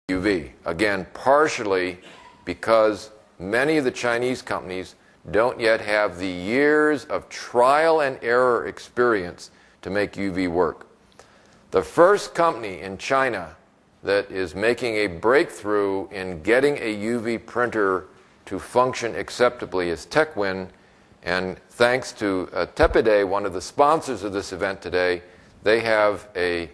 UV. Again, partially because many of the Chinese companies don't yet have the years of trial and error experience to make UV work. The first company in China that is making a breakthrough in getting a UV printer to function acceptably is Techwin, and thanks to Tepide, one of the sponsors of this event today, they have you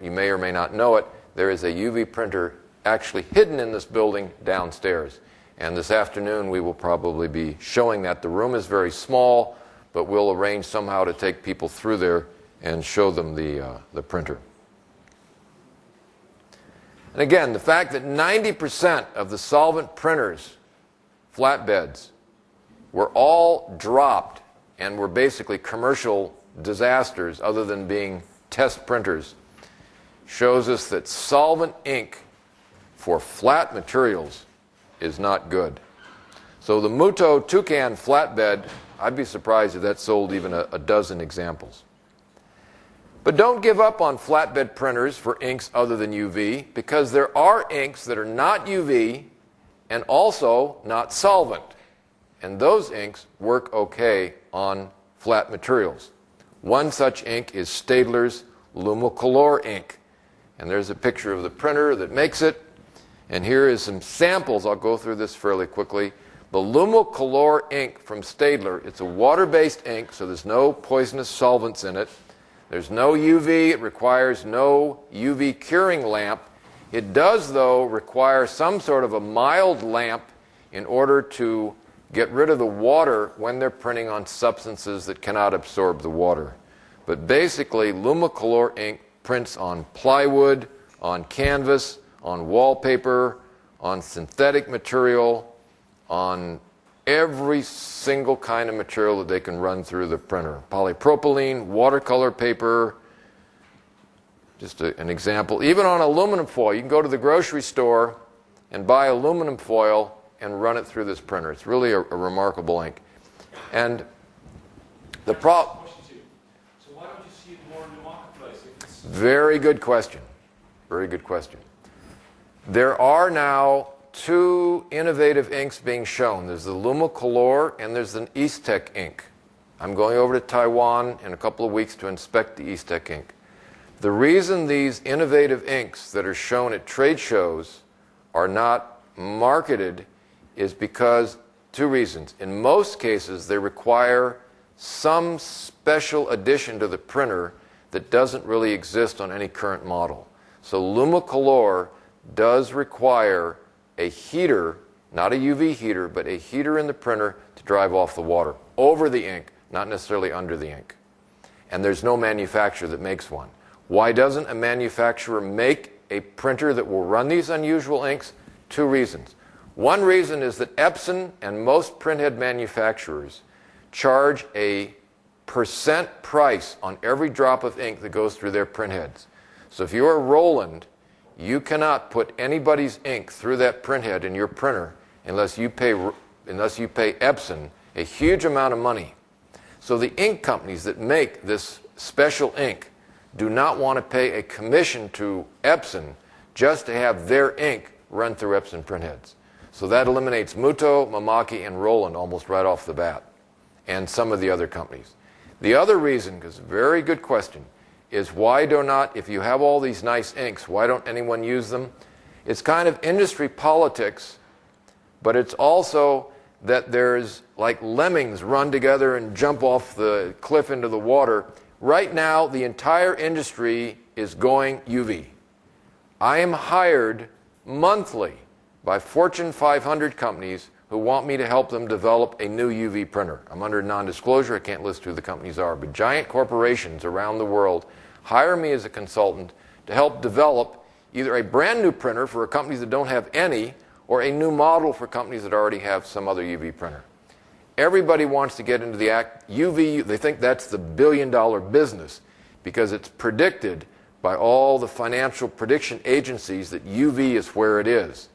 may or may not know it, there is a UV printer actually hidden in this building downstairs. And this afternoon we will probably be showing that. The room is very small, but we'll arrange somehow to take people through there and show them the printer. And again, the fact that 90% of the solvent printers, flatbeds, were all dropped and were basically commercial disasters other than being test printers shows us that solvent ink for flat materials is not good. So the Mutoh Toucan flatbed, I'd be surprised if that sold even a dozen examples. But don't give up on flatbed printers for inks other than UV, because there are inks that are not UV and also not solvent. And those inks work okay on flat materials. One such ink is Staedtler's Lumicolor ink. And there's a picture of the printer that makes it. And here is some samples. I'll go through this fairly quickly. The Lumicolor ink from Staedtler, it's a water-based ink, so there's no poisonous solvents in it. There's no UV. It requires no UV curing lamp. It does, though, require some sort of a mild lamp in order to get rid of the water when they're printing on substances that cannot absorb the water. But basically, Lumicolor ink prints on plywood, on canvas, on wallpaper, on synthetic material, on every single kind of material that they can run through the printer. Polypropylene, watercolor paper, just an example. Even on aluminum foil, you can go to the grocery store and buy aluminum foil and run it through this printer. It's really a remarkable ink. And the problem... So why don't you see it more in the marketplace? Very good question. Very good question. There are now two innovative inks being shown. There's the Lumicolor and there's an Eastech ink. I'm going over to Taiwan in a couple of weeks to inspect the Eastech ink. The reason these innovative inks that are shown at trade shows are not marketed is because two reasons. In most cases, they require some special addition to the printer that doesn't really exist on any current model. So Lumicolor does require a heater, not a UV heater, but a heater in the printer to drive off the water over the ink, not necessarily under the ink. And there's no manufacturer that makes one. Why doesn't a manufacturer make a printer that will run these unusual inks? Two reasons. One reason is that Epson and most printhead manufacturers charge a percent price on every drop of ink that goes through their printheads. So if you're Roland, you cannot put anybody's ink through that printhead in your printer unless you pay Epson a huge amount of money. So the ink companies that make this special ink do not want to pay a commission to Epson just to have their ink run through Epson printheads. So that eliminates Mutoh, Mamaki, and Roland almost right off the bat, and some of the other companies. The other reason, because very good question, is why do not, if you have all these nice inks, why don't anyone use them? It's kind of industry politics, but it's also that there's like lemmings run together and jump off the cliff into the water. Right now, the entire industry is going UV. I am hired monthly by Fortune 500 companies who want me to help them develop a new UV printer. I'm under non-disclosure. I can't list who the companies are, but giant corporations around the world hire me as a consultant to help develop either a brand new printer for companies that don't have any, or a new model for companies that already have some other UV printer. Everybody wants to get into the UV. They think that's the billion-dollar business because it's predicted by all the financial prediction agencies that UV is where it is.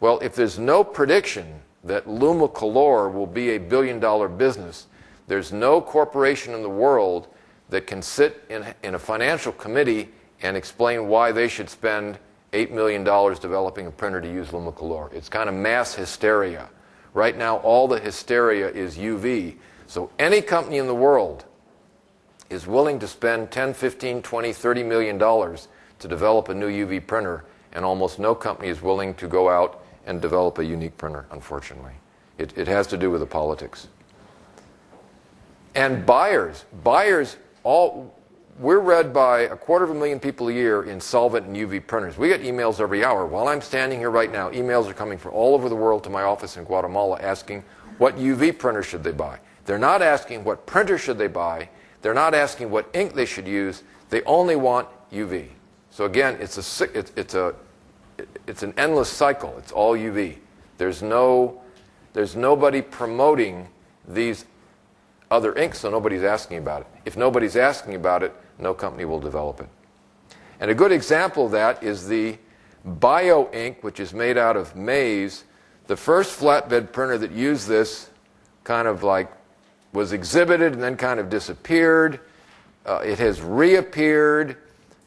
Well, if there's no prediction that Lumicolor will be a billion-dollar business, there's no corporation in the world that can sit in a financial committee and explain why they should spend $8 million developing a printer to use Lumicolor. It's kind of mass hysteria. Right now, all the hysteria is UV. So any company in the world is willing to spend 10, 15, 20, $30 million to develop a new UV printer, and almost no company is willing to go out and develop a unique printer, unfortunately. It has to do with the politics. And buyers, we're read by 250,000 people a year in solvent and UV printers. We get emails every hour. While I'm standing here right now, emails are coming from all over the world to my office in Guatemala asking what UV printer should they buy. They're not asking what printer should they buy. They're not asking what ink they should use. They only want UV. So again, it's an endless cycle. It's all UV. There's nobody promoting these other inks, so nobody's asking about it. If nobody's asking about it, no company will develop it. And a good example of that is the Bio ink, which is made out of maize. The first flatbed printer that used this kind of like was exhibited and then kind of disappeared. It has reappeared,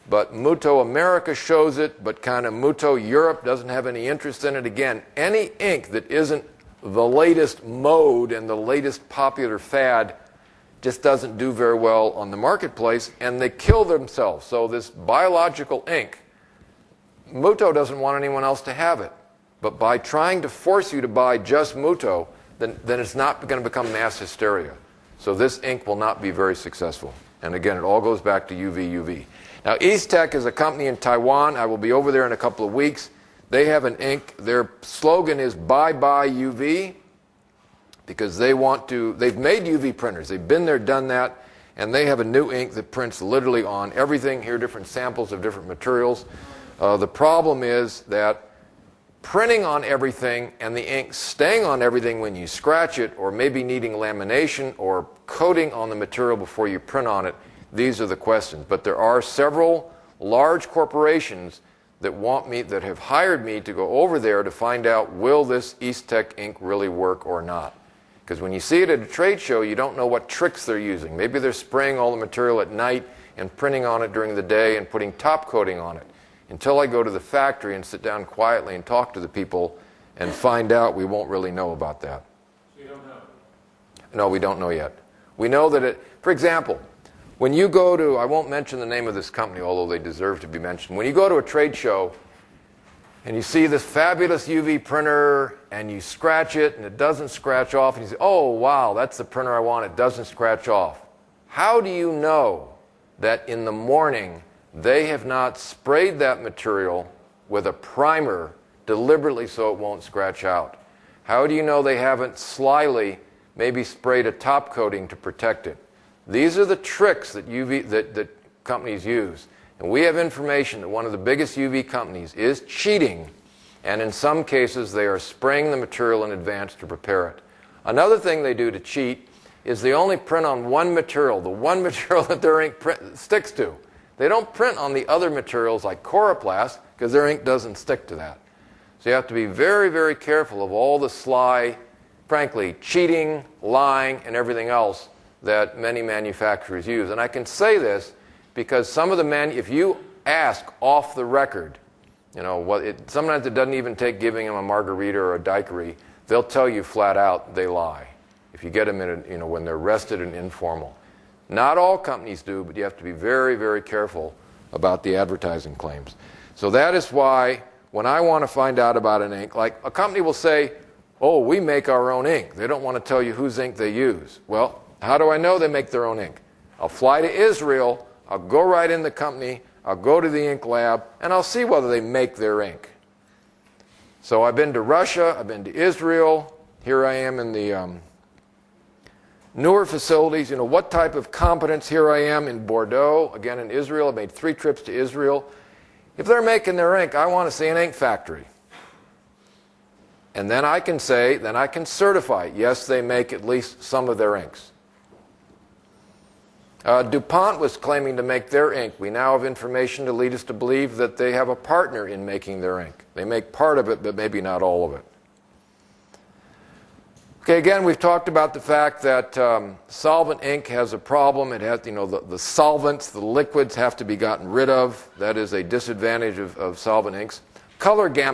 but Muto America shows it, but kind of Muto Europe doesn't have any interest in it. Again, any ink that isn't the latest mode and the latest popular fad just doesn't do very well on the marketplace, and they kill themselves. So this biological ink, Muto doesn't want anyone else to have it. But by trying to force you to buy just Muto, then it's not going to become mass hysteria. So this ink will not be very successful. And again, it all goes back to UV. Now, Eastech is a company in Taiwan. I will be over there in a couple of weeks. They have an ink. Their slogan is bye-bye UV, because they've made UV printers. They've been there, done that, and they have a new ink that prints literally on everything. Here are different samples of different materials. The problem is that printing on everything and the ink staying on everything when you scratch it, or maybe needing lamination or coating on the material before you print on it, these are the questions. But there are several large corporations that have hired me to go over there to find out, will this Eastech ink really work or not? Because when you see it at a trade show, you don't know what tricks they're using. Maybe they're spraying all the material at night and printing on it during the day and putting top coating on it. Until I go to the factory and sit down quietly and talk to the people and find out, we won't really know about that. So you don't know? No, we don't know yet. We know that for example, when you go to, I won't mention the name of this company, although they deserve to be mentioned. When you go to a trade show and you see this fabulous UV printer and you scratch it and it doesn't scratch off, and you say, oh, wow, that's the printer I want, it doesn't scratch off. How do you know that in the morning they have not sprayed that material with a primer deliberately so it won't scratch out? How do you know they haven't slyly maybe sprayed a top coating to protect it? These are the tricks that companies use. And we have information that one of the biggest UV companies is cheating, and in some cases they are spraying the material in advance to prepare it. Another thing they do to cheat is they only print on one material, the one material that their ink sticks to. They don't print on the other materials like Coroplast, because their ink doesn't stick to that. So you have to be very, very careful of all the sly, frankly, cheating, lying, and everything else that many manufacturers use. And I can say this because some of if you ask off the record, sometimes it doesn't even take giving them a margarita or a daiquiri. They'll tell you flat out they lie. If you get them when they're rested and informal. Not all companies do, but you have to be very, very careful about the advertising claims. So that is why when I want to find out about an ink, like a company will say, oh, we make our own ink. They don't want to tell you whose ink they use. Well, how do I know they make their own ink? I'll fly to Israel, I'll go right in the company, I'll go to the ink lab, and I'll see whether they make their ink. So I've been to Russia, I've been to Israel, here I am in the newer facilities, what type of competence. Here I am in Bordeaux, again in Israel. I made 3 trips to Israel. If they're making their ink, I want to see an ink factory. And then I can certify, yes, they make at least some of their inks. DuPont was claiming to make their ink. We now have information to lead us to believe that they have a partner in making their ink. They make part of it, but maybe not all of it. Okay, again, we've talked about the fact that solvent ink has a problem. It has, the solvents, the liquids have to be gotten rid of. That is a disadvantage of solvent inks. Color gamut.